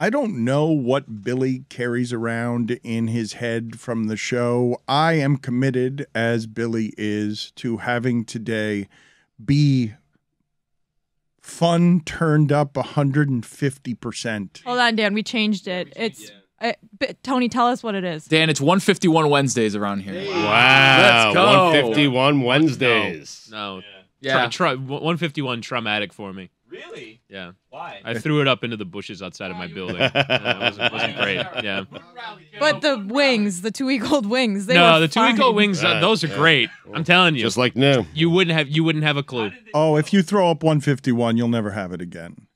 I don't know what Billy carries around in his head from the show. I am committed, as Billy is, to having today be fun turned up 150%. Hold on, Dan. We changed it. It's Tony, tell us what it is. Dan, it's 151 Wednesdays around here. Wow. Let's go. 151 Wednesdays. No. Yeah. 151 traumatic for me. Really? Yeah. Why? I threw it up into the bushes outside of my building. It wasn't great. Yeah. But the wings, the 2-week-old wings, they No, were the 2-week-old wings, those are great. I'm telling you. Just like new. You wouldn't have a clue. Oh, if you throw up 151, you'll never have it again.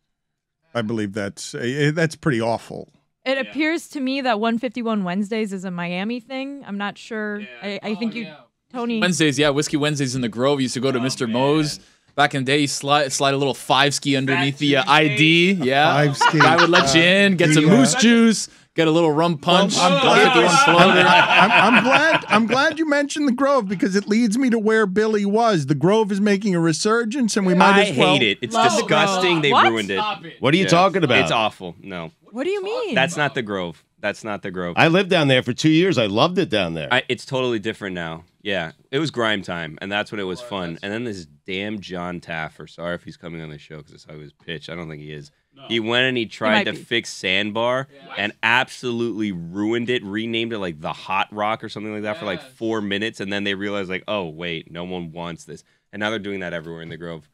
I believe that's pretty awful. It appears to me that 151 Wednesdays is a Miami thing. I'm not sure. I think Tony. Wednesdays, yeah, Whiskey Wednesdays in the Grove. You used to go to Mr. Moe's. Back in the day, you slide a little 5-ski underneath the ID. Yeah. 5-ski. Guy would let you in, get some moose juice, get a little rum punch. I'm glad you mentioned the Grove because it leads me to where Billy was. The Grove is making a resurgence, and we might as well. I hate it. It's disgusting. They ruined it. What are you talking about? It's awful. No. What do you mean? That's not the Grove. That's not the Grove. I lived down there for 2 years. I loved it down there. It's totally different now. Yeah, it was grime time, and that's when it was fun. And then this damn John Taffer. Sorry if he's coming on the show because that's how he was pitched. I don't think he is. No. He went and he tried to fix Sandbar and absolutely ruined it. Renamed it like the Hot Rock or something like that for like 4 minutes, and then they realized like, oh wait, no one wants this, and now they're doing that everywhere in the Grove.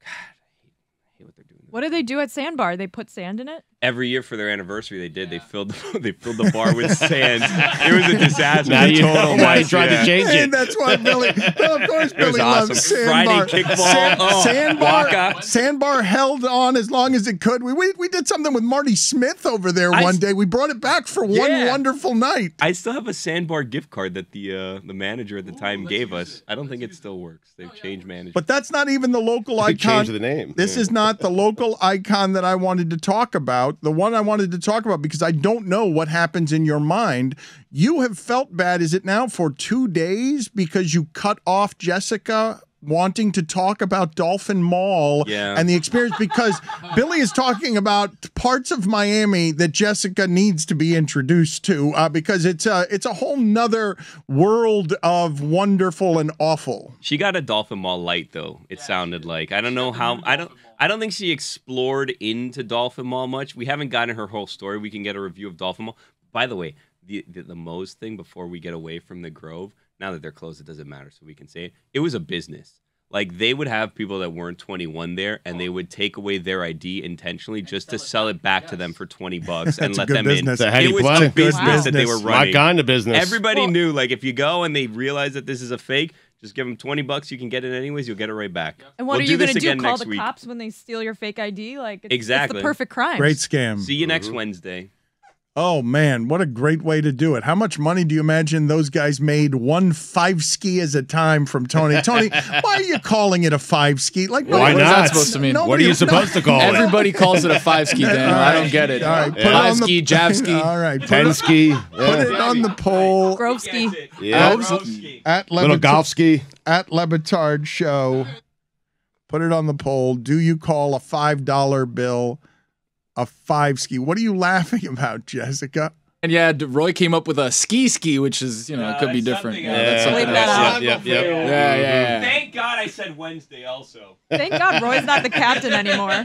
God, I hate what they're doing. What do they do at Sandbar? They put sand in it? Every year for their anniversary, they did. They filled the bar with sand. It was a disaster. Now you know why he tried to change it. And that's why Billy. Well, of course, Billy awesome. loves Sandbar. Friday kickball. Sandbar held on as long as it could. We did something with Marty Smith over there one day. We brought it back for one wonderful night. I still have a Sandbar gift card that the manager at the time gave us. I don't think it still works. They've changed management. But that's not even the local icon. Changed the name. This is not the local icon that I wanted to talk about. The one I wanted to talk about, because I don't know what happens in your mind. You have felt bad, is it now, for 2 days because you cut off Jessica wanting to talk about Dolphin Mall and the experience, because Billy is talking about parts of Miami that Jessica needs to be introduced to because it's a whole nother world of wonderful and awful. She got a Dolphin Mall light though. It sounded like. I don't know how. I don't think she explored into Dolphin Mall much. We haven't gotten her whole story. We can get a review of Dolphin Mall. By the way, the Moe's thing before we get away from the Grove. Now that they're closed, it doesn't matter, so we can say it. It was a business. Like, they would have people that weren't 21 there, and they would take away their ID intentionally just to sell it back to them for $20 and let them in. It was a business that they were running. My kind of business. Everybody knew, like, if you go and they realize that this is a fake, just give them $20. You can get it anyways. You'll get it right back. And what are you going to do? Call the cops when they steal your fake ID? Like, it's the perfect crime. Great scam. See you next Wednesday. Oh, man, what a great way to do it. How much money do you imagine those guys made 1 5-ski as a time from Tony? Tony, why are you calling it a 5-ski? Like, why not? What is that supposed to mean? What are you supposed to call it? Everybody calls it a 5-ski, Dan. I don't get it. All right, 5-ski, jab-ski. All right. 10-ski. Put it on the poll. Grove ski. Yeah. At Little golf ski. At LeBatard Show. Put it on the poll. Do you call a $5 bill a 5-ski? What are you laughing about, Jessica? And yeah, Roy came up with a ski, which is, it could be different. That's something else. Yeah. Thank God I said Wednesday also. Thank God Roy's not the captain anymore.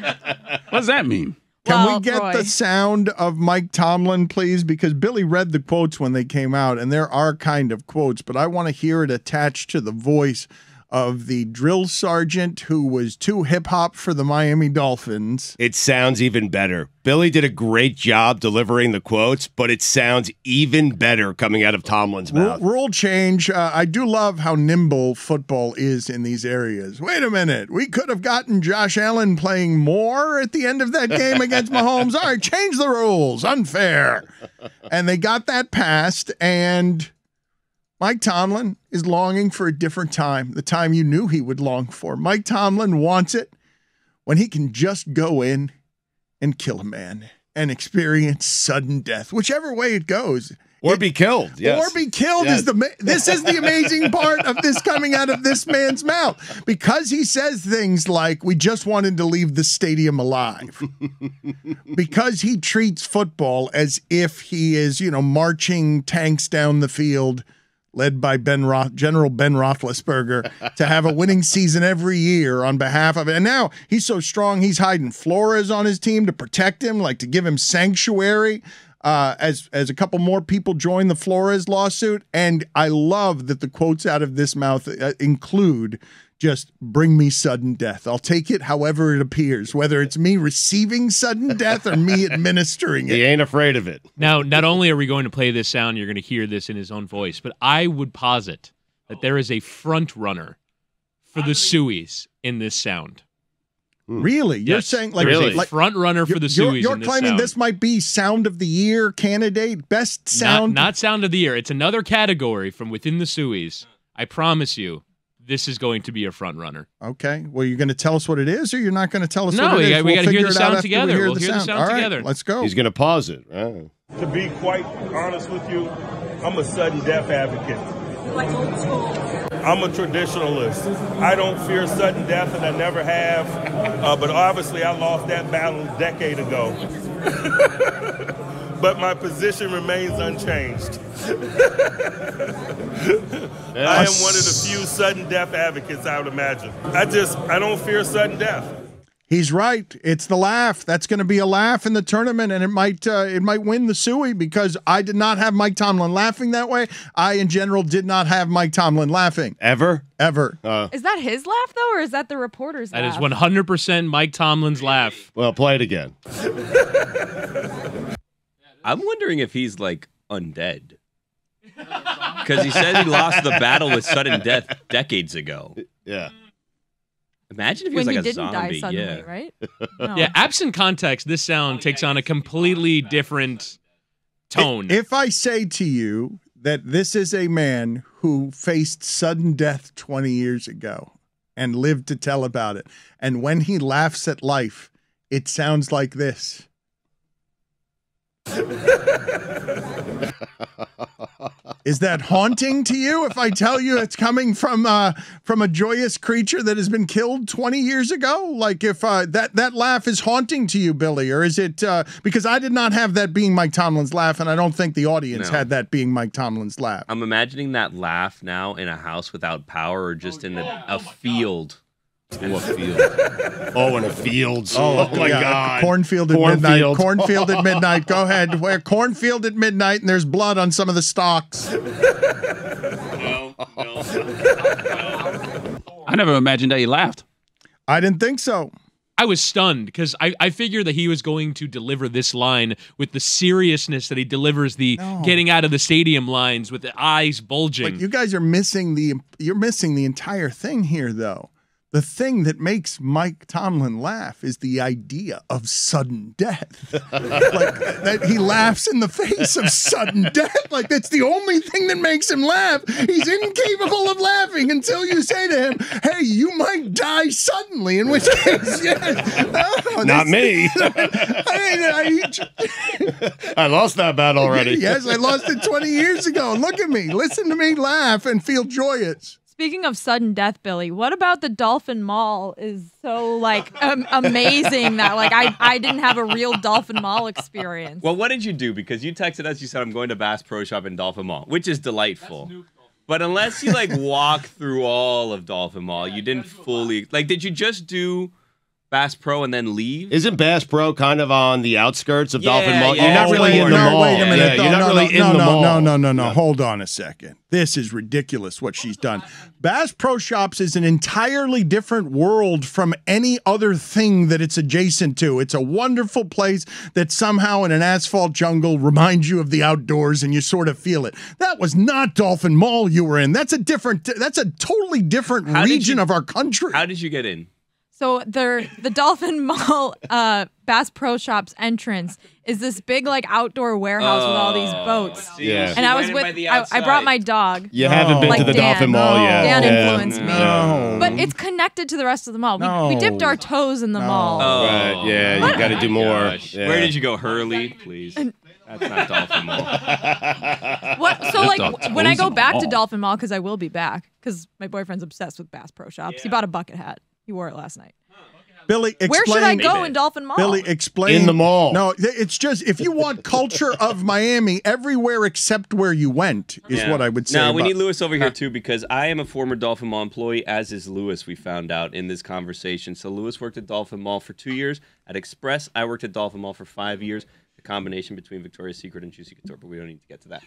What does that mean? Can we get the sound of Mike Tomlin, please? Because Billy read the quotes when they came out, and there are kind of quotes, but I want to hear it attached to the voice of the drill sergeant who was too hip-hop for the Miami Dolphins. It sounds even better. Billy did a great job delivering the quotes, but it sounds even better coming out of Tomlin's mouth. Rule change. I do love how nimble football is in these areas. Wait a minute. We could have gotten Josh Allen playing more at the end of that game against Mahomes. All right, change the rules. Unfair. And they got that passed, and Mike Tomlin is longing for a different time, the time you knew he would long for. Mike Tomlin wants it when he can just go in and kill a man and experience sudden death, whichever way it goes. Or be killed. Yes. Or be killed is this is the amazing part of this coming out of this man's mouth, because he says things like, we just wanted to leave the stadium alive, because he treats football as if he is, marching tanks down the field led by General Ben Roethlisberger to have a winning season every year on behalf of it. And now he's so strong, he's hiding Flores on his team to protect him, like to give him sanctuary as a couple more people join the Flores lawsuit. And I love that the quotes out of this mouth include just bring me sudden death. I'll take it however it appears, whether it's me receiving sudden death or me administering it. He ain't afraid of it. Now, not only are we going to play this sound, you're going to hear this in his own voice, but I would posit that there is a front runner for the SUEYs in this sound. Really? You're saying like, there's a like front runner for the SUEYs. You're in this claiming sound. this might be Sound of the Year candidate, best sound? Not Sound of the Year. It's another category from within the SUEYs. I promise you, this is going to be a front runner. Okay. Well, you're going to tell us what it is, or you're not going to tell us No, what it is? we got to hear the figure it out sound after together. we We'll hear the sound All right, together. let's go. He's going to pause it. Oh. To be quite honest with you, I'm a sudden death advocate. Like old school. I'm a traditionalist. I don't fear sudden death, and I never have. But obviously, I lost that battle a decade ago. But my position remains unchanged. I am one of the few sudden death advocates, I would imagine. I don't fear sudden death. He's right. It's the laugh. That's going to be a laugh in the tournament, and it might win the SUEY, because I did not have Mike Tomlin laughing that way. I, in general, did not have Mike Tomlin laughing. Ever? Is that his laugh, though, or is that the reporter's That laugh? is 100% Mike Tomlin's laugh. Well, play it again. I'm wondering if he's like undead. Because he said he lost the battle with sudden death decades ago. Yeah. Imagine if he when was like he a didn't zombie. die suddenly, Yeah. right? No. Yeah, absent context, this sound takes on a completely different tone. If I say to you that this is a man who faced sudden death 20 years ago and lived to tell about it, and when he laughs at life, it sounds like this. Is that haunting to you if I tell you it's coming from a joyous creature that has been killed 20 years ago? Like if that laugh is haunting to you, Billy, or is it because I did not have that being Mike Tomlin's laugh, and I don't think the audience had that being Mike Tomlin's laugh. I'm imagining that laugh now in a house without power, or just in a field. Oh, a field. Oh, in a field. Oh my yeah, God. Cornfield at midnight. Cornfield at midnight. Go ahead. We're cornfield at midnight, and there's blood on some of the stalks. No. I never imagined that he laughed. I didn't think so. I was stunned because I figured that he was going to deliver this line with the seriousness that he delivers the getting out of the stadium lines with the eyes bulging. But you guys are missing you're missing the entire thing here, though. The thing that makes Mike Tomlin laugh is the idea of sudden death. Like that he laughs in the face of sudden death. Like that's the only thing that makes him laugh. He's incapable of laughing until you say to him, "Hey, you might die suddenly." In which case, yes, Not me. I lost that battle already. Yes, I lost it 20 years ago. Look at me. Listen to me laugh and feel joyous. Speaking of sudden death, Billy, what about the Dolphin Mall is so like amazing that like I didn't have a real Dolphin Mall experience. Well, what did you do? Because you texted us, you said, I'm going to Bass Pro Shop in Dolphin Mall, which is delightful. But unless you like walk through all of Dolphin Mall, you didn't fully, like, did you just do Bass Pro and then leave? Isn't Bass Pro kind of on the outskirts of Yeah, Dolphin Mall? yeah. You're not really in the mall. Wait a minute. Yeah, you're not really in the mall. No. Hold on a second. This is ridiculous what she's done. Bass Pro Shops is an entirely different world from any other thing that it's adjacent to. It's a wonderful place that somehow in an asphalt jungle reminds you of the outdoors and you sort of feel it. That was not Dolphin Mall you were in. That's a totally different region of our country. How did you get in? So the Dolphin Mall Bass Pro Shops entrance is this big like outdoor warehouse with all these boats. Yeah. And I was I brought my dog. You haven't been like to the Dan. Dolphin Mall yet. Dan Yeah. influenced me. But it's connected to the rest of the mall. We dipped our toes in the mall. Oh, Right, yeah, you got to do more. Yeah. Where did you go? Hurley, please. That's not Dolphin Mall. What? So That's like not when I go Dolphin back to Mall. Dolphin Mall, because I will be back, because my boyfriend's obsessed with Bass Pro Shops. He bought a bucket hat. He wore it last night. Billy, explain. Where should I go in Dolphin Mall? Billy, explain. In the mall. No, it's just if you want culture of Miami, everywhere except where you went is what I would say. No, we about- need Lewis over here too because I am a former Dolphin Mall employee, as is Lewis. We found out in this conversation. So Lewis worked at Dolphin Mall for 2 years. At Express, I worked at Dolphin Mall for 5 years. The combination between Victoria's Secret and Juicy Couture, but we don't need to get to that.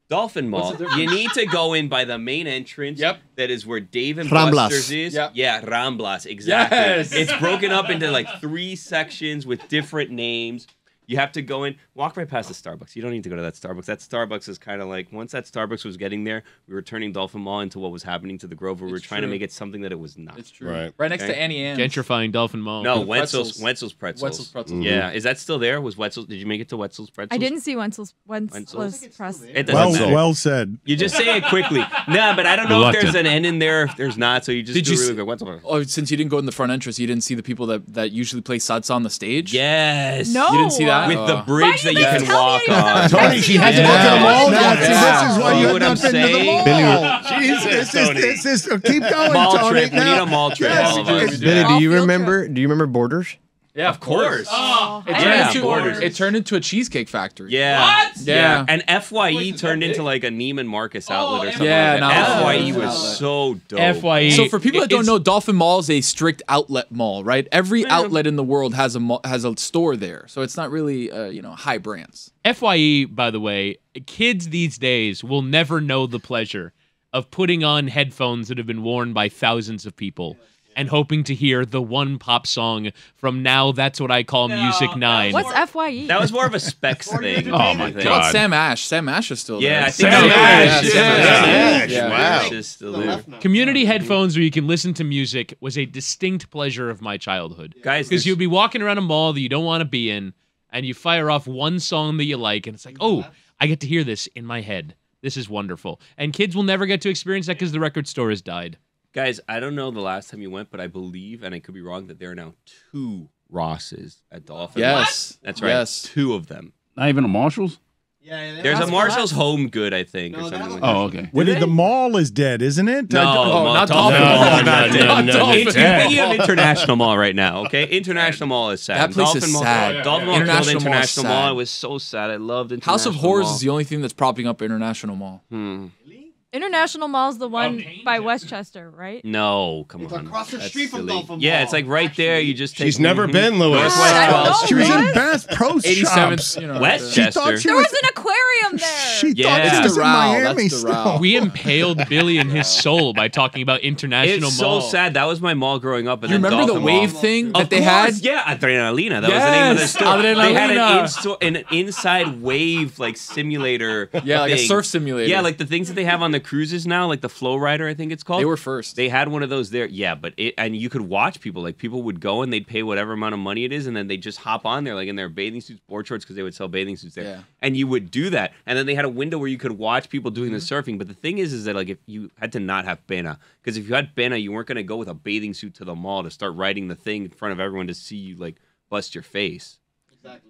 Dolphin Mall, you need to go in by the main entrance. Yep. That is where Dave and Ramblas. Buster's is. Yep. Yeah, Ramblas, exactly. Yes. It's broken up into like 3 sections with different names. You have to go in, walk right past the Starbucks. You don't need to go to that Starbucks. That Starbucks is kind of like, once that Starbucks was getting there, we were turning Dolphin Mall into what was happening to the Grove, where we were trying to make it something that it was not. It's true. Right. Right next to Okay. Annie Ann's. Gentrifying Dolphin Mall. No, the pretzels. Wetzel's Pretzels. Wetzel's Pretzels. Yeah, is that still there? Was Wetzel's? Did you make it to Wetzel's Pretzels? I didn't see Wenzel's Wenzel's. press. It doesn't matter. well said. You just say it quickly. Nah, but I don't know if there's an N in there, if there's not, so you just Did do you really see- good. Wetzel's. Oh, since you didn't go in the front entrance, you didn't see the people that usually play salsa on the stage? Yes. No. You didn't see that? With the Oh. bridge that you can walk on. Tony, she hasn't been to the mall Now, yet. see, this is why See you have what I'm not been to the saying? mall. Jesus, Tony. This is keep going, Mall Tony. trip. We Now- need a mall trip, Yes, all of us. it's- Billy, All do you field remember? Do you remember Borders? Yeah, of course. It turned Yeah, into Borders. it turned into a cheesecake factory. Yeah. What? Yeah. And FYE turned into like a Neiman Marcus outlet or something Yeah, like no, that. FYE outlet. was so dope. FYE. So for people that don't it's- know, Dolphin Mall is a strict outlet mall, right? Every outlet in the world has a store there, so it's not really high brands. FYE, by the way, kids these days will never know the pleasure of putting on headphones that have been worn by thousands of people and hoping to hear the one pop song from Now That's What I Call Music 9. What's FYE? That was more of a specs thing. Oh, my I think. God. Sam Ash. Sam Ash is still there. Yeah, I think Sam so. Ash, Yeah, yeah. Sam Ash, Yeah. wow. Ash is still there. Community headphones where you can listen to music was a distinct pleasure of my childhood. Guys, Because you'll be walking around a mall that you don't want to be in, and you fire off one song that you like, and it's like, oh, I get to hear this in my head. This is wonderful. And kids will never get to experience that because the record store has died. Guys, I don't know the last time you went, but I believe, and I could be wrong, that there are now 2 Rosses at Dolphin. Yes. That's right. Yes. 2 of them. Not even a Marshall's? There's a Marshall's Home Good, I think, or something like that. Oh, okay. What did the mall is dead, isn't it? No, not Dolphin Dolphin Mall Mall. is not dead. Not Dolphin Speaking of International Mall right now, okay? International Mall is sad. That place Dolphin is Mall, sad. Dolphin Mall killed International Mall is International Mall. sad. It was so sad. I loved International House of Horrors Mall. is the only thing that's propping up International Mall. International Mall's the one by Westchester, right? No, come on. across the That's street from silly. Dolphin Yeah, Mall. it's like right there. You just take. She's never been, Lewis. Northwest I don't 12th know. She was in What? Bass Pro 87. Shops. You know, Westchester. She thought she There was. was an aquarium there. She Yeah. thought she That's was in Doral. Miami That's still. Doral. We impaled Billy in his soul by talking about International It's Mall. so sad. That was my mall growing up. And You then remember the Dolphin wave Mall. thing that Of they had? course, yeah, Adrenalina. That was the name of the Yes, store. They had Adrenalina. an inside wave like simulator. Yeah, like a thing. surf simulator. Yeah, like the things that they have on the cruises now, like the Flow Rider, I think it's called. They were first. They had one of those there. Yeah, but and you could watch people. Like people would go and they'd pay whatever amount of money it is, and then they'd just hop on there, like in their bathing suits, board shorts, because they would sell bathing suits there. Yeah. And you would do that, and then they had a window where you could watch people doing the surfing. But the thing is that like if you had to not have pena, because if you had pena, you weren't gonna go with a bathing suit to the mall to start riding the thing in front of everyone to see you like bust your face.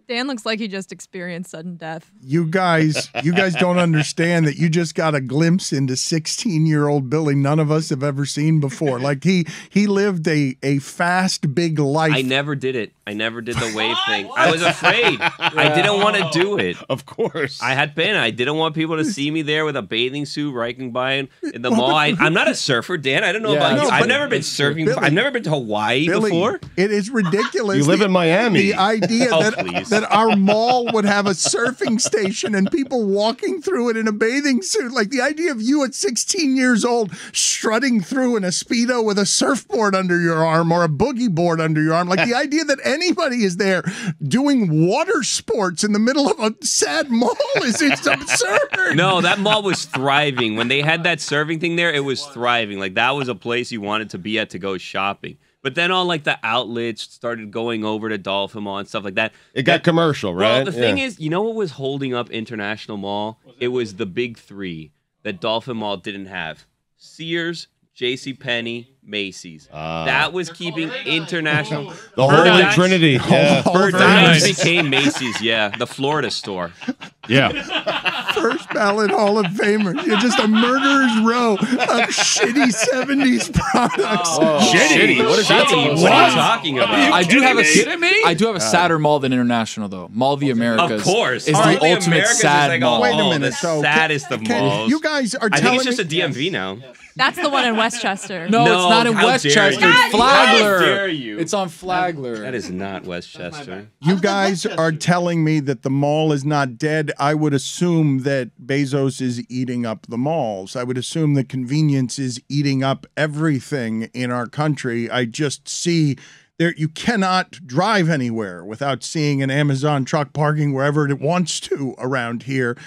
Dan looks like he just experienced sudden death. You guys don't understand that you just got a glimpse into 16-year-old Billy none of us have ever seen before. Like he lived a fast, big life. I never did it. I never did the wave thing. I was afraid. I didn't want to do it. Of course. I had pena. I didn't want people to see me there with a bathing suit riding by in the mall. I'm not a surfer, Dan. I don't know about No, you. I've but- never been surfing before. Billy- I've never been to Hawaii Billy, before. it is ridiculous. You live in Miami. The idea Oh, that please. that our mall would have a surfing station and people walking through it in a bathing suit. Like the idea of you at 16 years old strutting through in a Speedo with a surfboard under your arm or a boogie board under your arm. Like the idea that anybody is there doing water sports in the middle of a sad mall it's absurd. No, that mall was thriving. When they had that surfing thing there, it was thriving. Like that was a place you wanted to be at to go shopping. But then all like the outlets started going over to Dolphin Mall and stuff like that. It got commercial, right? Well, the thing is, you know what was holding up International Mall? It was the big 3 that Dolphin Mall didn't have. Sears, JCPenney, Macy's. That was keeping International. the Holy Trinity. Yeah. Bird Diamonds became Macy's, yeah. The Florida store. Yeah. First ballot Hall of Famers. You're just a murderer's row of shitty 70s products. Shitty. What is that? What are you talking about? I do have a kidding me? I do have a sadder mall than International though. Mall of the Americas. Of course. Is Mall the of the ultimate Americas is sad like, mall. Wait a Oh, minute. the So, saddest of malls. You guys are I think telling it's just me. a DMV now. That's the one in Westchester. No, No, it's not in how dare Westchester. you. It's Flagler. How dare you. It's on Flagler. That is not Westchester. You guys are telling me that the mall is not dead. I would assume that Bezos is eating up the malls. I would assume that convenience is eating up everything in our country. I just see there you cannot drive anywhere without seeing an Amazon truck parking wherever it wants to around here.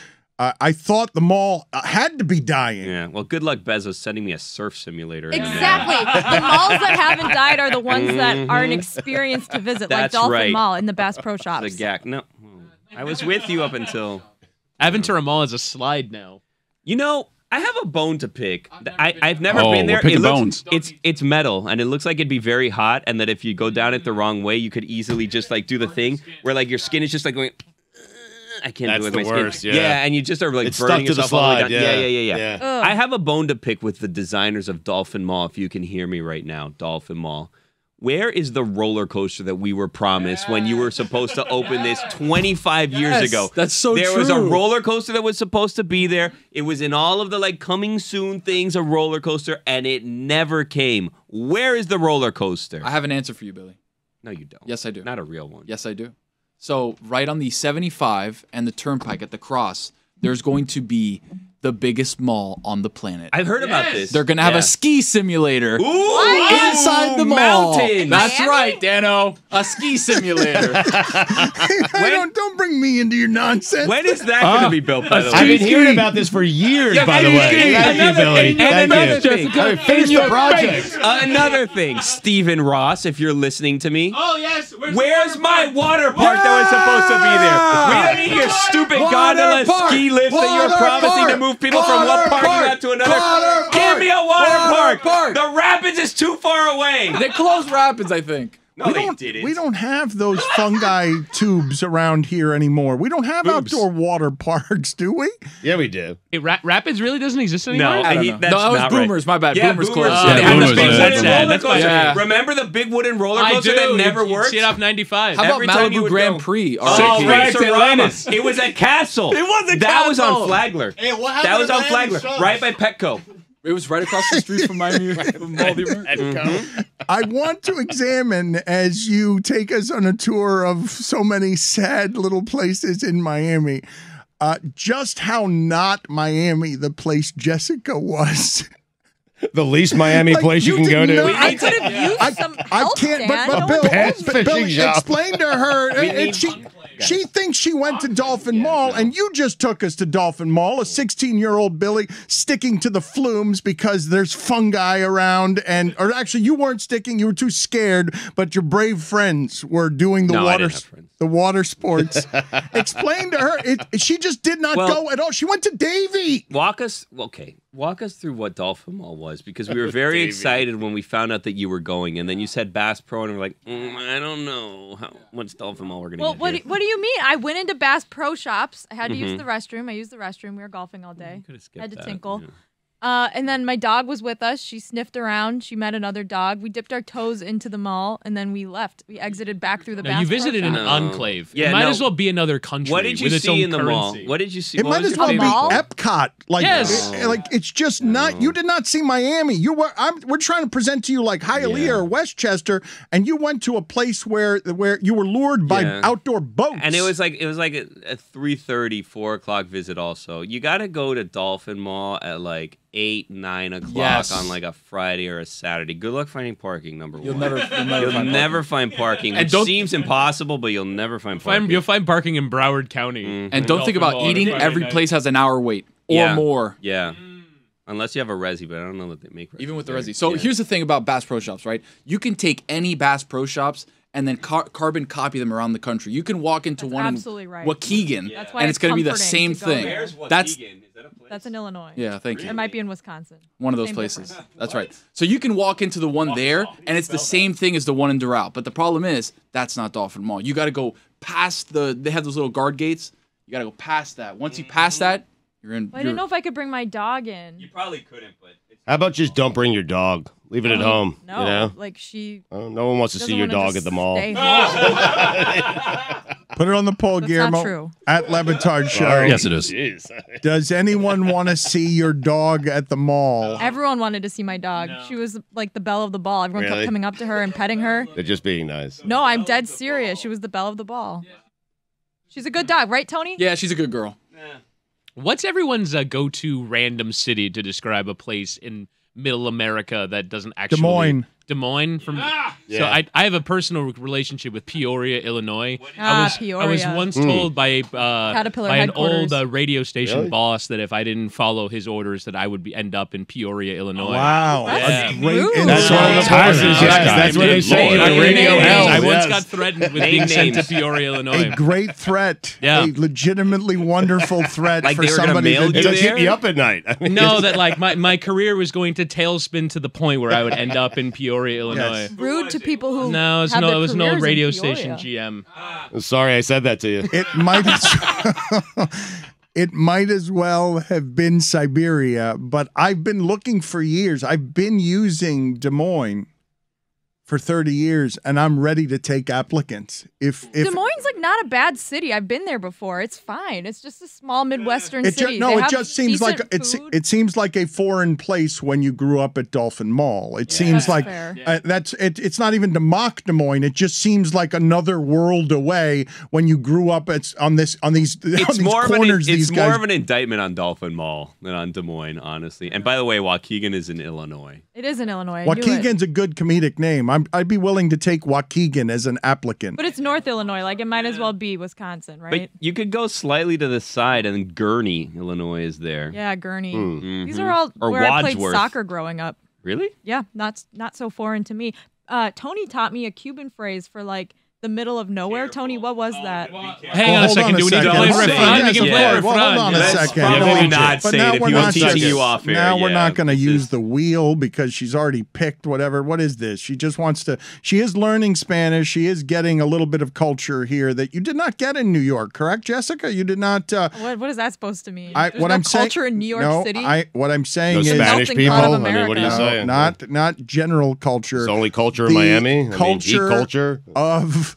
I thought the mall had to be dying. Yeah. Well, good luck, Bezos, sending me a surf simulator. Exactly. The malls that haven't died are the ones that are an experience to visit, like That's Dolphin right. Mall in the Bass Pro The Shops. GAC. No. I was with you up until... Aventura Mall is a slide now. You know, I have a bone to pick. I've never Oh, been there. we're picking looks, bones. It's metal, and it looks like it'd be very hot, and that if you go down it the wrong way, you could easily just like do the thing where like your skin is just like going... I can't do it That's with the my skin. worst, yeah. Yeah, and you just are like It's burning stuck to the yourself all the way slide. down. Yeah. Yeah. Ugh. I have a bone to pick with the designers of Dolphin Mall. If you can hear me right now, Dolphin Mall. Where is the roller coaster that we were promised when you were supposed to open this 25 years ago? That's so There was a true. roller coaster that was supposed to be there. It was in all of the like coming soon things, a roller coaster, and it never came. Where is the roller coaster? I have an answer for you, Billy. No, you don't. Yes, I do. Not a real one. Yes, I do. So right on the 75 and the Turnpike at the cross, there's going to be the biggest mall on the planet. I've heard about this. They're going to have a ski simulator Ooh, inside the mall. mountain. That's Miami? right, Dano. A ski simulator. Don't bring me into your nonsense. When is that going to be built, by the way? I've been hearing about this for years, by the way. Thank you, Billy. Another Thank you. thing. Finish the project. Another thing, Stephen Ross, if you're listening to me. Oh, yes. Where's my water park that was supposed to be there? We don't need your stupid gondola ski lifts that you're promising to move people from one parking lot to another. Give me a water park. The Rapids is too far away. They closed Rapids, I think. No, they didn't. We don't have those fungi tubes around here anymore. We don't have outdoor water parks, do we? Yeah, we do. Hey, Rapids really doesn't exist anymore? No, I don't know. that's No, it was not Boomers. right. My bad. Yeah, Boomers Boomers. closed. Yeah, They had the Boomers big did. wooden Sad. roller That's coaster. yeah. Remember the big wooden roller I coaster do. that never You worked? see it off 95. How about Every time you Malibu would Grand go. Prix? Oh, RIP. right, Atlantis. It was a castle. It was a That was on castle. Flagler. That was on Flagler, right by Petco. It was right across the street from Miami. From Mall of the Americas. I want to examine, as you take us on a tour of so many sad little places in Miami, just how not Miami the place Jessica was. The least Miami Like, place you can go did to. not- I could have used some help, can't, Dan. but Don't Bill, Pets Bill, fishing shop. explain to her. need- She thinks she went to Dolphin Mall, and you just took us to Dolphin Mall, a 16-year-old Billy sticking to the flumes because there's fungi around, or actually you weren't sticking, you were too scared, but your brave friends were doing the No, I water didn't have friends. the water sports. Explain to her. She just did not go at all. She went to Davie. Walk us through what Dolphin Mall was, because we were very excited when we found out that you were going, and then you said Bass Pro, and we're like, I don't know what's Dolphin Mall we're gonna Well, get. what do you mean? I went into Bass Pro Shops. I had to use the restroom. I used the restroom. We were golfing all day. Could've skipped Had to that, tinkle. yeah. And then my dog was with us. She sniffed around. She met another dog. We dipped our toes into the mall, and then we left. We exited back through the No, Bass you Pro visited an Shop. enclave. Yeah, it might no. as well be another country. What did you with its see own in the mall? currency. What did you see? It What might was as your well be favorite- Epcot. Like, Yes. like it's just not. You did not see Miami. We're trying to present to you like Hialeah or Westchester, and you went to a place where you were lured by Yeah. outdoor boats. And it was like a 3:30, 4 o'clock visit. Also, you got to go to Dolphin Mall at like 8, 9 o'clock Yes. on like a Friday or a Saturday. Good luck finding parking. Number one, You'll never find parking. And Which don't- seems impossible, but you'll never find parking. You'll find parking in Broward County. And don't think about Dolphin Mall eating. on a Friday Every night. place has an hour wait or Yeah. more. Yeah, unless you have a resi, but I don't know that they make resi. Even with the there. Resi. So Yeah. here's the thing about Bass Pro Shops, right? You can take any Bass Pro Shops and then carbon copy them around the country. You can walk into That's one absolutely in right. Waukegan, That's why and it's it's going to be the comforting same to go thing. there. Where's That's Waukegan? Is that a place? That's in Illinois. yeah, thank It you. might be in Wisconsin. One of those Same places. difference. That's right. So you can walk into the one there, and it's the same thing as the one in Doral. But the problem is that's not Dolphin Mall. You got to go past they have those little guard gates. You gotta go past that. Once you pass that, you're in. I didn't know if I could bring my dog in. You probably couldn't, but. How about just don't bring your dog? Leave it at home. No, you know? like she. Oh, no one wants to see your dog at the mall. Put it on the poll, That's Guillermo. not true. At LeBatard Show. Yes, it is. Jeez. Does anyone want to see your dog at the mall? Everyone wanted to see my dog. She was like the belle of the ball. Everyone kept Really? coming up to her and petting her. They're just being nice. No, I'm dead serious. She was the belle of the ball. She's a good dog, right, Tony? Yeah, she's a good girl. What's everyone's go-to random city to describe a place in Middle America that doesn't actually... Des Moines from So I have a personal relationship with Peoria, Illinois. Peoria. I was once told by Caterpillar an headquarters. old radio station Really? boss that if I didn't follow his orders that I would end up in Peoria, Illinois. Wow. That's A great rude. insight. That's one of the places, yes. That's what they say in Name the radio names. hell. I once yes. got threatened with Name being sent to names. Peoria, Illinois. A great threat. Yeah. A legitimately wonderful threat Like for they were gonna somebody mail that you does- It'll keep you up at night. I mean, No, that like my career was going to tailspin to the point where I would end up in Peoria, Illinois. Rude to people who No, it was have no, their it was an careers old in radio Peoria. station GM. Sorry I said that to you. It might it might as well have been Siberia, but I've been looking for years. I've been using Des Moines for 30 years, and I'm ready to take applicants. If Des Moines is like not a bad city. I've been there before. It's fine. It's just a small Midwestern city. no, They it have just seems like decent food. it seems like a foreign place when you grew up at Dolphin Mall. It seems That's like fair. it's not even to mock Des Moines. It just seems like another world away when you grew up on these It's more corners. of These an, guys. more of an indictment on Dolphin Mall than on Des Moines, honestly. And by the way, Waukegan is in Illinois. It is in Illinois. I knew it. Waukegan's a good comedic name. I'd be willing to take Waukegan as an applicant. But it's North Illinois. Like it might as well be Wisconsin, right? But you could go slightly to the side, and Gurney, Illinois, is there. Yeah, Gurney. Mhm. These are all Or where I played Wadsworth. soccer growing up. Really? Yeah, not so foreign to me. Tony taught me a Cuban phrase for like the middle of nowhere. Tony, what was that? Hang on a Hold second. Do we need to play Hold on. refrain? Yes, We can of play course. Well, hold on a refrain. second. Probably not But say now it if we're he not was teaching gonna- you off air. Now we're yeah. not going to use the wheel because she's already picked whatever. What is this? She just wants to. She is learning Spanish. She is getting a little bit of culture here that you did not get in New York, correct, Jessica? You did not. What is that supposed to mean? What There's no I'm saying. culture in New York no, City. what I'm saying No is Spanish melting people. pot of I mean, what are you America. saying? not general culture. It's only culture The in Miami. I mean, culture eat culture. of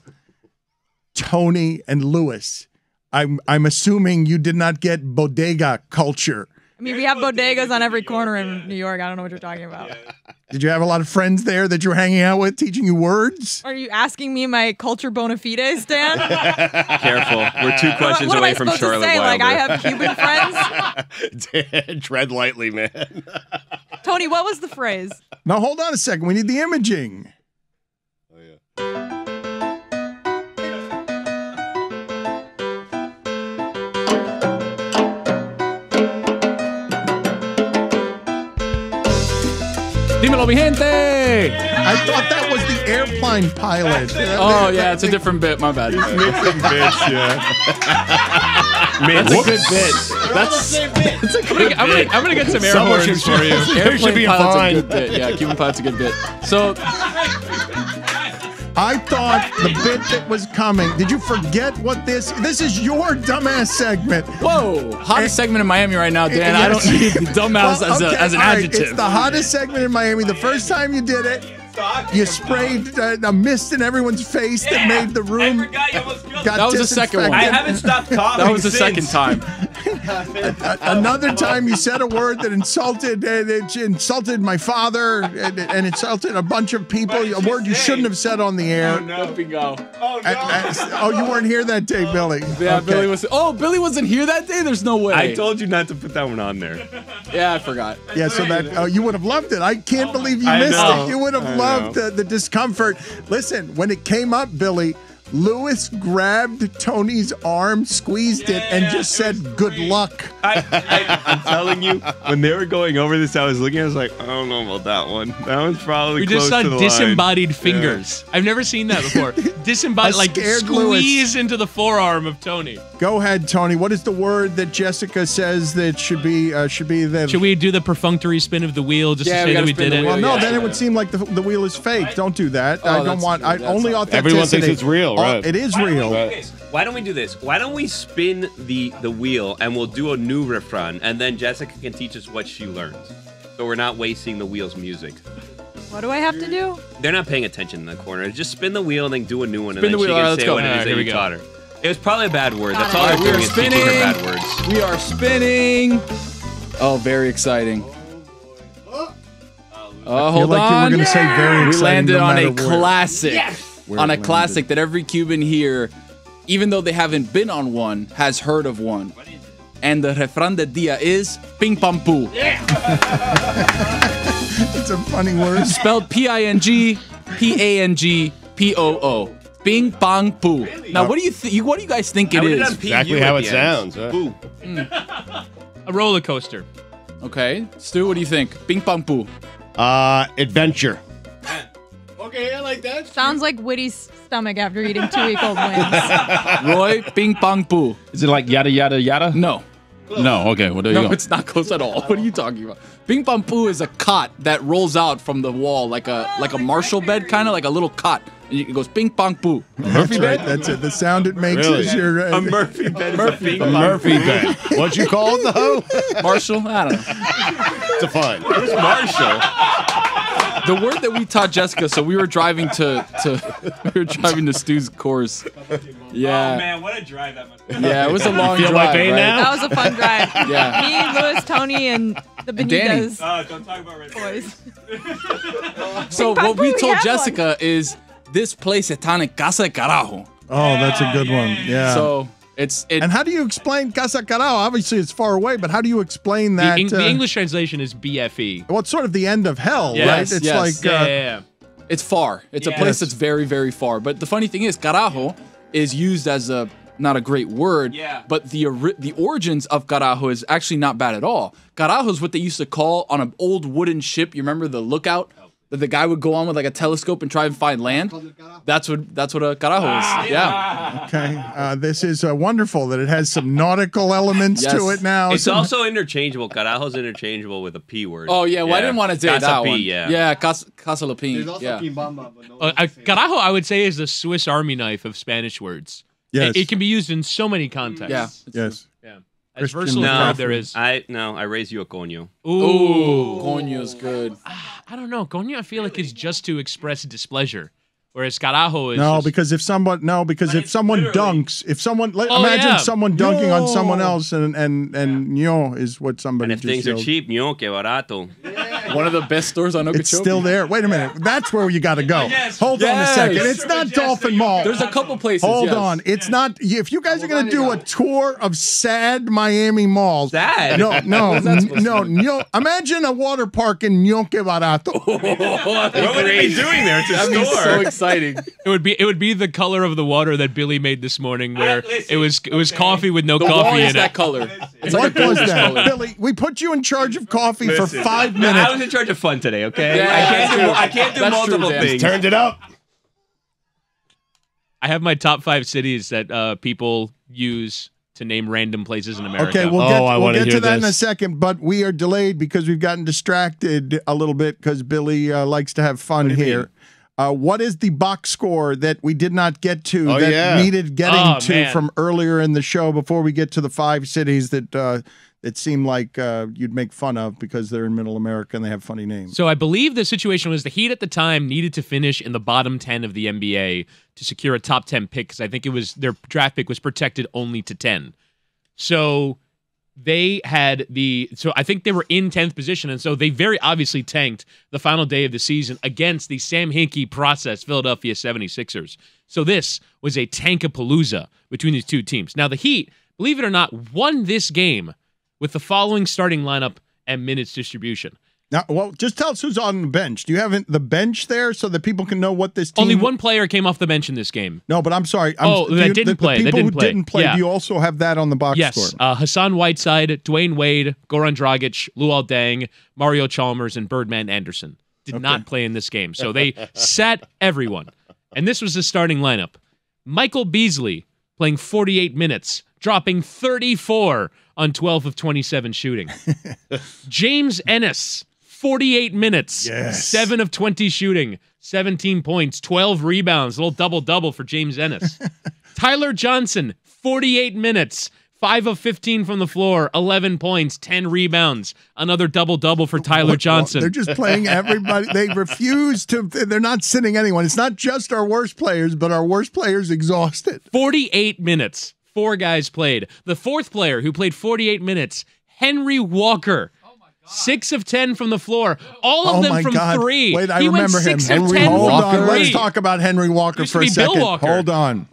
Tony and Lewis. I'm assuming you did not get bodega culture. I mean, we have bodegas on every corner in New York. I don't know what you're talking about. Did you have a lot of friends there that you were hanging out with, teaching you words? Are you asking me my culture bona fides, Dan? Careful. We're two questions what away am I from supposed Charlotte to say? Wilder. Like I have Cuban friends? Tread lightly, man. Tony, what was the phrase? Now, hold on a second. We need the imaging. Dímelo, mi gente! I thought that was the airplane pilot. Oh, yeah, it's a different bit. My bad. Mixing bits, yeah. That's a good bit. That's I'm gonna get some air Someone horns should- for you. There should be a Pilot's fine. a good bit. Yeah, Cuban pilot's a good bit. So I thought the bit that was coming. Did you forget what this is your dumbass segment. whoa, hottest segment in Miami right now, Dan. I don't Yes. need dumbass Well, okay, as an all right, adjective. It's the hottest segment in Miami. The first time you did it, you sprayed a mist in everyone's face that made the room got That was the second one. disinfected. I haven't stopped coughing That was the since. second time. Another time you said a word that insulted my father and insulted a bunch of people. A word you shouldn't have said on the air. Up we go. Oh, you weren't here that day, Billy. Yeah, Okay. Billy was. Oh, Billy wasn't here that day. There's no way. I told you not to put that one on there. Yeah, I forgot. Yeah, so that you would have loved it. I can't believe you I missed know. it. You would have I loved know. the discomfort. Listen, when it came up, Billy, Lewis grabbed Tony's arm, squeezed it, and just said, "Good luck." I'm telling you, when they were going over this, I was looking. I was like, I don't know about that one. That one's probably We close just saw to the disembodied line. fingers. I've never seen that before. Disembodied, I like scared squeeze into the forearm of Tony. Go ahead, Tony. What is the word that Jessica says that should be the? Should we do the perfunctory spin of the wheel just Yeah, to we say that gotta we spin did the it? wheel. Well, no, Yeah, then it yeah. would seem like the wheel is fake. Don't do that. I don't that's want. true. That's Only not- authenticity. Everyone thinks it's real, right? It is real. Why Why don't we do this? Why don't we spin the wheel and we'll do a new riff run, and then Jessica can teach us what she learns. So we're not wasting the wheel's music. What do I have to do? They're not paying attention in the corner. Just spin the wheel and then do a new one, Spin and the then wheel. she All right, can let's say go. what it is Here that we you go. taught her. It was probably a bad word. That's all All they're right, we are doing is teaching her bad spinning. words. We are spinning. Oh, very exciting. Oh, I feel hold like you were on. going to say very We exciting. landed no on matter a where. classic. Where On it a landed. classic that every Cuban here, even though they haven't been on one, has heard of one. And the refrán del día is ping pong poo. It's a funny word. Spelled P-I-N-G, P-A-N-G-P-O-O. Ping pong poo. Now, what do you guys think it I would've is? done P-U Exactly at how the it end. sounds. Huh? Boo. A roller coaster. Okay, Stu, what do you think? Ping pong poo. Adventure. Okay, I like that. Sounds like Whitty's stomach after eating 2-week-old wings. Roy, ping pong poo. Is it like yada yada yada? No. No. Okay. Well, there you No, go. it's not close at all. What are you talking about? Ping pong poo is a cot that rolls out from the wall like a Marshall bed, kind of like a little cot. And it goes ping pong poo. That's right. That's it. The sound it makes Really? is your A Murphy bed. Murphy. The Murphy bed. What'd you call it, though? Marshall? I don't know. It's fun. Who's Marshall? The word that we taught Jessica, so we were driving to Stu's course. Yeah. Oh man, what a drive that must be. Yeah, it was a long feel drive. my pain right? now? That was a fun drive. Yeah. Me, Louis, Tony, and the Danny. Benitas Don't talk about Red boys. So Ping pong what we poo, we told have Jessica is this place está en casa de carajo. Oh, that's a good one. Yeah. So it and how do you explain Casa Carao? Obviously, it's far away, but how do you explain that? The English translation is BFE. Well, it's sort of the end of hell, Yes, right? It's yes. like Yeah. it's far. It's a place that's very, very far. But the funny thing is, carajo is used as a not a great word. Yeah. But the origins of carajo is actually not bad at all. Carajo is what they used to call on an old wooden ship. You remember the lookout that the guy would go on with like a telescope and try and find land? That's what a carajo is. Yeah. Okay, this is wonderful that it has some nautical elements Yes. to it now. It's Some- also interchangeable. Carajo's interchangeable with a P word. Oh yeah. Well, I didn't want to say Casa that P, one. Yeah. Casa la Pin. Yeah. Carajo, I would say, is the Swiss Army knife of Spanish words. Yes. It can be used in so many contexts. Yeah. Yes. Yeah. As Christian versatile as No, word there is. I raise you a coño. Ooh, coño's good. I don't know. Coño, I feel like is just to express displeasure, whereas carajo is No, just- because if someone dunks, if someone Oh, imagine yeah. someone dunking on someone else and ño is what somebody And if just things are yelled. cheap, ño, que barato. One of the best stores on Okeechobee. It's still there. Wait a minute. That's where you got to go. Hold on a Yes. second. It's not Dolphin Mall. There's a couple places. Hold yes. on. It's not. If you guys are going to do a tour of sad Miami malls. Sad? No. that supposed No. Imagine a water park in Ño que Barato. What would they be doing there? It's a That'd be store. so exciting. It would be the color of the water that Billy made this morning, where Listen, it was coffee with no The wall coffee is in that it. color. It's like What a was goldish that? color. Billy, we put you in charge of coffee for 5 No, I minutes. was in charge of fun today, okay? Yeah, I can't do that's true, multiple Dan. things. Turned it up. I have my top 5 cities that people use to name random places in America. Okay, I we'll wanna get to hear that in a this. second, but we are delayed because we've gotten distracted a little bit because Billy likes to have fun here. What is the box score that we did not get to Oh, that yeah. needed getting Oh, to man. from earlier in the show before we get to the 5 cities that it seemed like you'd make fun of because they're in Middle America and they have funny names? So I believe the situation was the Heat at the time needed to finish in the bottom 10 of the NBA to secure a top 10 pick because I think it was their draft pick was protected only to 10. So they had so I think they were in 10th position, and so they very obviously tanked the final day of the season against the Sam Hinkie process Philadelphia 76ers. So this was a tankapalooza between these two teams. Now the Heat, believe it or not, won this game with the following starting lineup and minutes distribution. Now, well, just tell us who's on the bench. Do you have the bench there so that people can know what this team? Only one player came off the bench in this game. No, but I'm sorry. That didn't play. The That people didn't who play. didn't play. Yeah. Do you also have that on the box Yes, score? Hassan Whiteside, Dwayne Wade, Goran Dragic, Luol Deng, Mario Chalmers, and Birdman Anderson did not play in this game. So they sat everyone. And this was the starting lineup. Michael Beasley playing 48 minutes, dropping 34 on 12 of 27 shooting. James Ennis, 48 minutes, Yes. 7 of 20 shooting, 17 points, 12 rebounds, a little double-double for James Ennis. Tyler Johnson, 48 minutes. 5 of 15 from the floor, 11 points, 10 rebounds. Another double-double for Tyler Johnson. They're just playing everybody. They refuse to. They're not sitting anyone. It's not just our worst players, but our worst players exhausted. 48 minutes. 4 guys played. The fourth player who played 48 minutes, Henry Walker. 6 of 10 from the floor. All of them from 3. Wait, I he remember went 6 him. of Henry 10 Walker. from 3. Let's talk about Henry Walker Used for to a be Bill second. Walker. Hold on.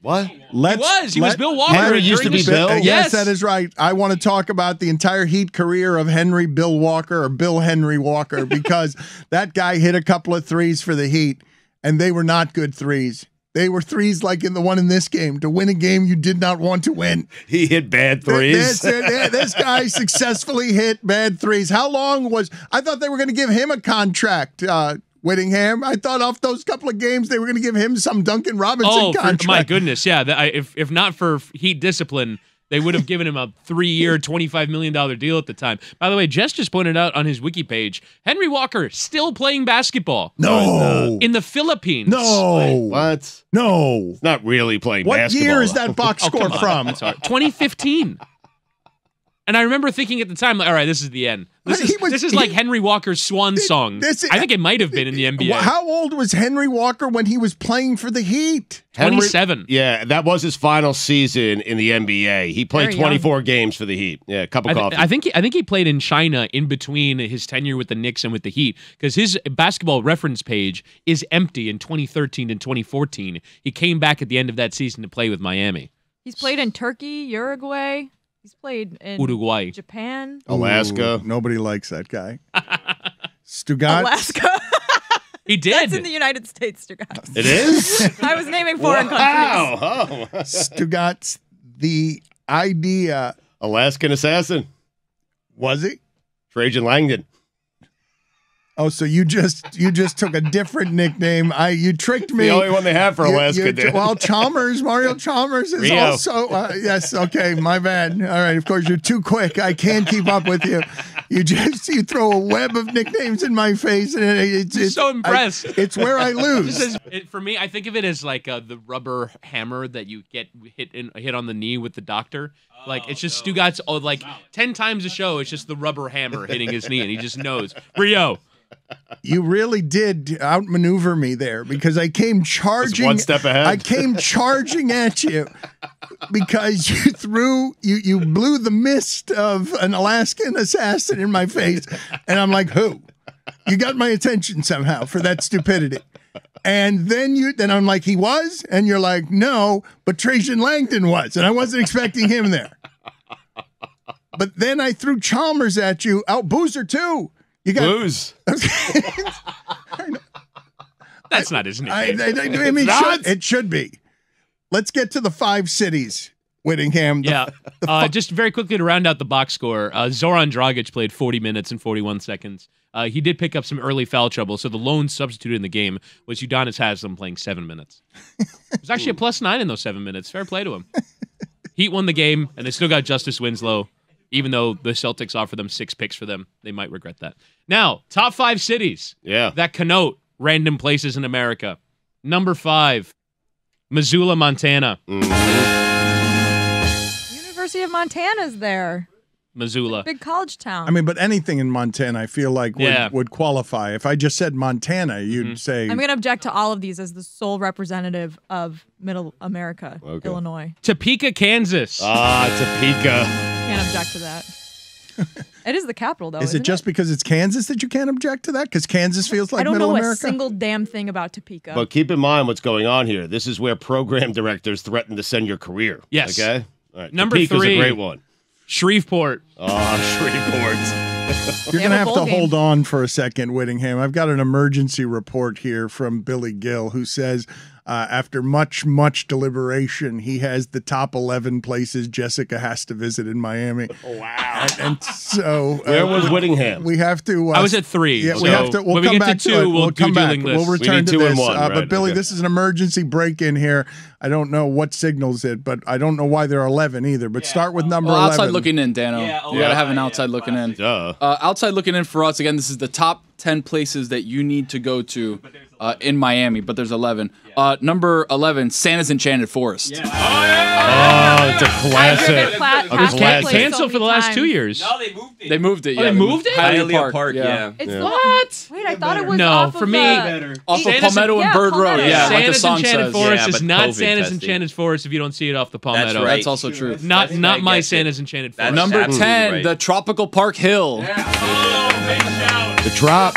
What? He was Bill Walker. Henry used during to be the- Bill? Yes, that is right. I want to talk about the entire Heat career of Henry Bill Walker or Bill Henry Walker because that guy hit a couple of threes for the Heat, and they were not good threes. They were threes like in the one in this game to win a game you did not want to win. He hit bad threes. This guy successfully hit bad threes. How long was – I thought they were going to give him a contract, Whittingham. I thought off those couple of games they were going to give him some Duncan Robinson contract. My goodness, yeah. If not for Heat discipline, they would have given him a 3-year, $25 million deal at the time. By the way, Jess just pointed out on his wiki page, Henry Walker still playing basketball. No. In the Philippines. No. What? No. It's not really playing What basketball. year is that box score come on. from? That's all right. 2015. And I remember thinking at the time, like, all right, this is the end. This is like Henry Walker's swan song. I think it might have been in the NBA. How old was Henry Walker when he was playing for the Heat? 27. Yeah, that was his final season in the NBA. He played Very 24 games for the Heat. Yeah, a cup of coffee. I think he played in China in between his tenure with the Knicks and with the Heat because his basketball reference page is empty in 2013 and 2014. He came back at the end of that season to play with Miami. He's played in Turkey, Uruguay. He's played in Uruguay, Japan, Alaska. Ooh, nobody likes that guy. Stugotz. Alaska. He did. That's in the United States, Stugotz. It is? I was naming foreign countries. Wow. Oh. Stugotz, the idea. Alaskan assassin. Was he? Trajan Langdon. Oh, so you just took a different nickname. You tricked me. The only one they have for Alaska. Well, Chalmers, Mario Chalmers is Rio. also yes. Okay, my bad. All right, of course you're too quick. I can't keep up with you. You throw a web of nicknames in my face, and it's so impressed. It's where I lose. For me, I think of it as like the rubber hammer that you get hit on the knee with the doctor. Like it's just Stugotz. 10 times a show. It's just the rubber hammer hitting his knee, and he just knows. Rio. You really did outmaneuver me there because I came charging. One step ahead. I came charging at you because you blew the mist of an Alaskan assassin in my face, and I'm like, who? You got my attention somehow for that stupidity. And then I'm like, he was, and you're like, no, but Trajan Langdon was, and I wasn't expecting him there. But then I threw Chalmers at you. Boozer too. You got Blues. That's not his name. I mean, it should be. Let's get to the 5 cities, Whittingham. Just very quickly to round out the box score, Zoran Dragic played 40 minutes and 41 seconds. He did pick up some early foul trouble, so the lone substitute in the game was Udonis Haslem playing 7 minutes. It was actually a +9 in those 7 minutes. Fair play to him. Heat won the game, and they still got Justice Winslow. Even though the Celtics offer them 6 picks for them, they might regret that. Now, top 5 cities that connote random places in America. Number 5, Missoula, Montana. University of Montana's there. Missoula. Big college town. I mean, but anything in Montana, I feel like would qualify. If I just said Montana, you'd say. I'm going to object to all of these as the sole representative of Middle America, Illinois. Topeka, Kansas. Topeka. Can't object to that. It is the capital, though. Is it just because it's Kansas that you can't object to that? Because Kansas feels like I don't Middle know America? a single damn thing about Topeka. But keep in mind what's going on here. This is where program directors threaten to send your career. Yes. Okay? All right. Number Topeka's 3. a great one. Shreveport. Shreveport. You're going to have to bowl game. hold on for a second, Whittingham. I've got an emergency report here from Billy Gill, who says after much, much deliberation, he has the top 11 places Jessica has to visit in Miami. Oh, wow. And so Where was Whittingham? We have to. I was at 3. Yeah, so we have to. We'll when we come get back to 2, to it. we'll come do back. dueling lists. We'll return need to 2 and this. 1, right, But Billy, okay. this is an emergency break in here. I don't know what signals it, but I don't know why there are 11 either. But start with number 11. Outside looking in, Dano. You gotta have an outside looking in. Duh. Outside looking in for us again. This is the top 10 places that you need to go to in Miami, but there's 11. Number 11, Santa's Enchanted Forest. Oh, it's a classic. Canceled for the last 2 years. No, they moved it. They moved it. Oh, they moved it? Hialeah Park, yeah. It's What? Wait, I thought it was No, off for of me, Off of Santa's- Palmetto and Bird Road. Palmetto. Yeah, like the Santa's song Enchanted says. Forest Yeah, is but not COVID Santa's testing. Enchanted Forest if you don't see it off the Palmetto. That's right. That's also true. Not my gets it. Santa's Enchanted That's Forest. Number absolutely 10, right. the Tropical Park Hill. The drop.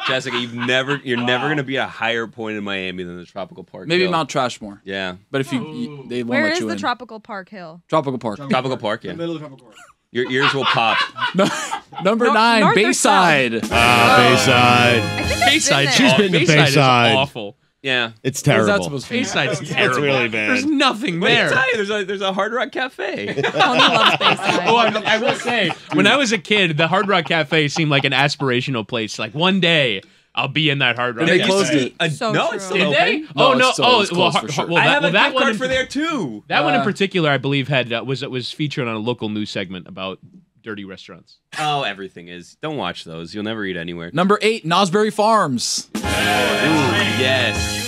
Jessica, you're never gonna be at a higher point in Miami than the Tropical Park. Maybe Hill. Mount Trashmore. Yeah, But if they won't Where let is you the in. Tropical Park Hill? Tropical Park. Tropical Park. Yeah, your ears will pop. Number No- 9, north or Bayside. Bayside. I think Bayside. She's been to Bayside is Bayside. awful. Yeah. It's What is that terrible. supposed to be? Bayside's terrible. really bad. There's nothing What did I there. tell you? There's a Hard Rock Cafe. Tony loves Bayside. Oh, I will say, when I was a kid, the Hard Rock Cafe seemed like an aspirational place. Like one day, I'll be in that Hard Rock. They Cafe. closed it. So no, true. it's still Did open. they? No, Oh no! it's still- Oh it's well, closed for sure. I have a that gift one card in, for there too. that one in particular, I believe, had was featured on a local news segment about dirty restaurants. Oh, everything is. Don't watch those. You'll never eat anywhere. Number 8, Nosbury Farms. Ooh, yes.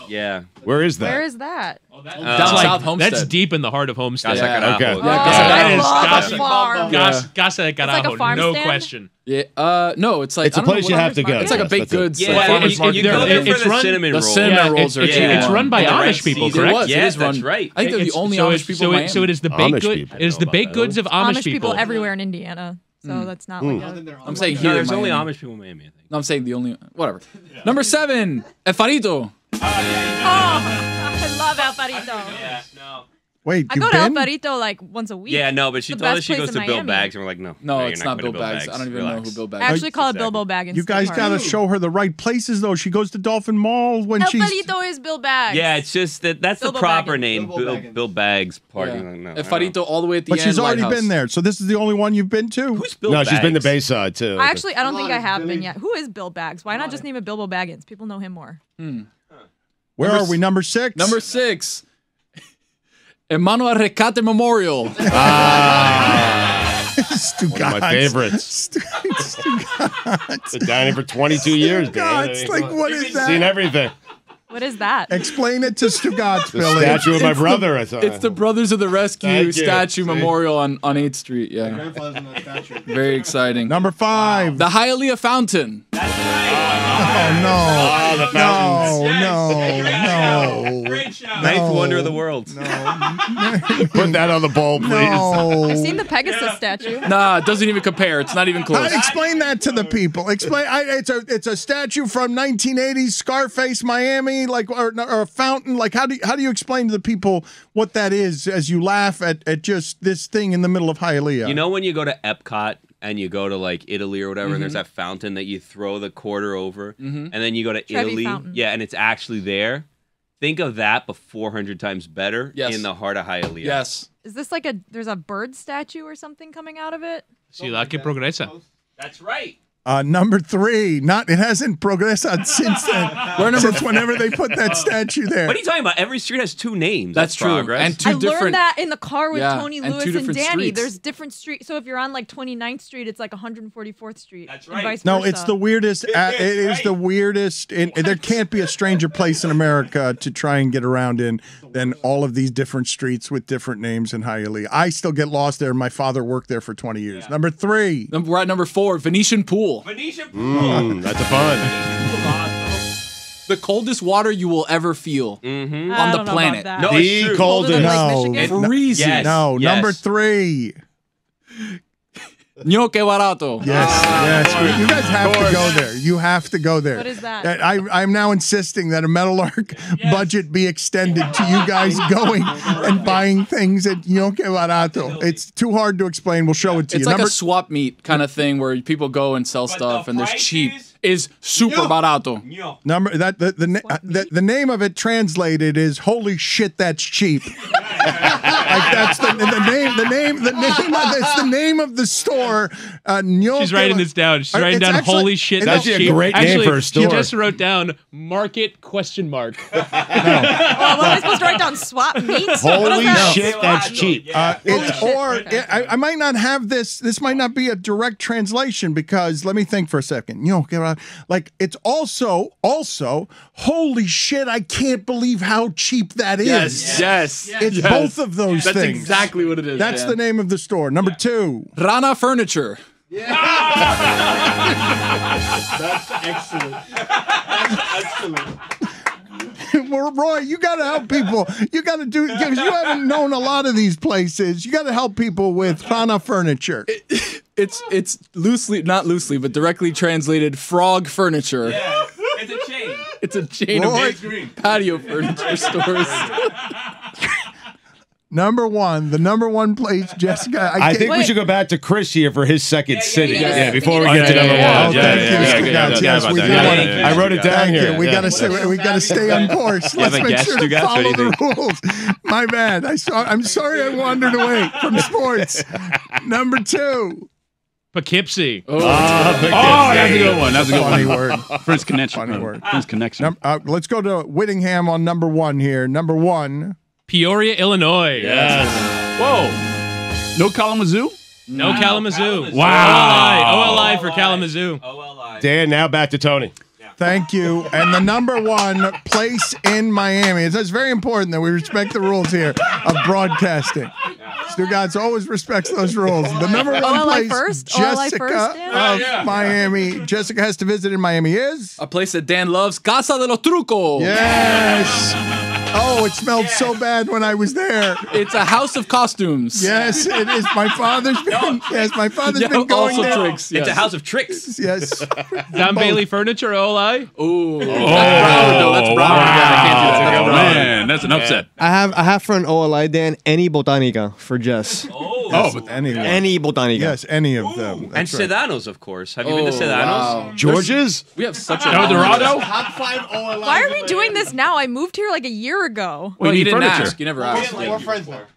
Yeah. Where is that? Where is that? Down That's South Homestead. That's deep in the heart of Homestead. Casa Carajo. Okay. Oh, that I is love Casa- a farm. Casa de like a Carajo, farm no stand? question. Yeah, no, it's like It's a I don't know place what- you have to go. It's like a Yes, baked that's it. goods. Yeah, like and farmer's you market. go there It's for the run- cinnamon The rolls. cinnamon Yeah, rolls are it's key. run by In the right Amish people, season. correct? It was. Yes, it is run. that's right. I think they're the only Amish people in Miami. So it is the Amish baked good. people. It is the baked goods of Amish Amish people everywhere in Indiana. So that's not like a... I'm saying No, here. there's in only Miami. Amish people in Miami, I think. No, I'm saying the only. Whatever. Number 7, El Farito. Oh, I love El Farito. No. Wait, I you've go to El been? Farito like once a week. Yeah, no, but she It's the told us best she place goes in to Bill Miami. Bags, and we're like, no. No, you're it's not going Bill to Bags. I don't even know Relax. who Bill Bags I is. actually call it Exactly. Bilbo Baggins. You guys got to show her the right places, though. She goes to Dolphin Mall when El she's. Farito is Bill Bags. Yeah, it's just that's Bilbo the proper Baggins. name. Bill Bags parking. Yeah. Like, no, El Farito all the way at the But end. she's already Lighthouse. been there, so this is the only one you've been to. Who's Bill No, Bags? she's been to Bayside too. I don't think I have been yet. Who is Bill Bags? Why not just name it Bilbo Baggins? People know him more. Where are we? Number 6. Number 6, Emmanuel Recate Memorial. Stugotz. One of my favorites. Stugotz. Been down here for 22 years, man. Stugotz. Like, what is Seen that? everything. What is that? Explain it to Stugotz, The Billy. statue of my brother. I thought. It's the Brothers of the Rescue Thank you. statue See? memorial on 8th Street. Yeah. Very exciting. Number 5. The Hialeah Fountain. Oh, no. the fountains. No. Ninth wonder of the world. Put that on the bowl, please. No. I've seen the Pegasus statue. Nah, it doesn't even compare. It's not even close. Explain that to the people. Explain. It's a statue from 1980s Scarface, Miami, like or a fountain. Like how do you explain to the people what that is as you laugh at just this thing in the middle of Hialeah? You know when you go to Epcot and you go to like Italy or whatever, and there's that fountain that you throw the quarter over, and then you go to Trevi Italy, Fountain. yeah, and it's actually there. Think of that, but 400 times better Yes. in the heart of Hialeah. Yes. Is this like there's a bird statue or something coming out of it? Ciudad que progresa. That's right. Number 3. It hasn't progressed since then. Since whenever they put that statue there. What are you talking about? Every street has 2 names. That's true. progress. And two I different. learned that in the car with Yeah, Tony and Lewis two and different Danny. streets. There's different streets. So if you're on like 29th Street, it's like 144th Street. That's And right. vice No, versa. it's the weirdest. It is the weirdest. There can't be a stranger place in America to try and get around in than all of these different streets with different names in Hialeah. I still get lost there. My father worked there for 20 years. Yeah. Number 3. We're at number 4, Venetian Pool. Venetian Pool. That's a fun. The coldest water you will ever feel Mm-hmm. I on the don't know planet. about that. No, The it's true. coldest. Colder than No. Lake Michigan? Freezing. Yes. No, Yes. number 3. Ño que barato. Yes. You guys have to go there. You have to go there. What is that? I'm now insisting that a Meadowlark budget be extended to you guys going and buying things at Ño que barato. It's too hard to explain. We'll show it to It's you. like a swap meet kind of thing where people go and sell stuff and there's cheap. Is super barato. Number that the name of it translated is "Holy shit, that's cheap." Like that's the name. That's the name of the store. She's writing this down. She's writing down. Holy shit, that's cheap. a great name for a store. She just wrote down market question mark. Oh, what am I supposed to write down? Swap meats? Holy shit, that's cheap. I might not have this. This might not be a direct translation because let me think for a second. Like it's also holy shit. I can't believe how cheap that is. Yes. It's both of those That's things. exactly what it is. That's the name of the store. Number 2. Rana Furniture. That's excellent. Well, Roy, you got to help people. You got to do because you haven't known a lot of these places. You got to help people with Rana Furniture. It's loosely, not loosely, but directly translated frog furniture. Yeah, it's a chain. It's a chain of patio furniture stores. Number 1, the number 1 place, Jessica. I think we should go back to Chris here for his second city. Yeah, before we get to number 1. Yes, we do. I wrote it down here. We got to stay on course. Let's make sure to follow the rules. My bad. I'm sorry I wandered away from sports. Number 2. Poughkeepsie. That's a good one. That's a good Funny one. word. First connection. Funny word. First connection. Let's go to Whittingham on number 1 here. Number 1. Peoria, Illinois. Yes. Whoa. No Kalamazoo? No Kalamazoo. Wow. OLI for Kalamazoo. OLI. Dan, now back to Tony. Thank you. And the number 1 place in Miami. It's very important that we respect the rules here of broadcasting. Stugotz always respects those rules. The number 1 place, Jessica of Miami. Jessica has to visit in Miami is? A place that Dan loves, Casa de los Trucos. Yes. Oh, it smelled so bad when I was there. It's a house of costumes. Yes, it is. My father's been. Yes, my father's been going also there. tricks. It's a house of tricks. Yes. Don Bailey Furniture, OLI. Ooh. That's Broward. I can't do that. Oh, man, that's an upset. I have for an OLI, Dan, any Botanica for Jess. But Any Botanica. Yes, any of them. And Sedanos, of course. Have you been to Sedanos? Wow. George's? We have such a Eldorado? Top 5 OLI. Why are we doing this now? I moved here like a year ago. Well, you need didn't furniture. ask. You never asked. We're friends there.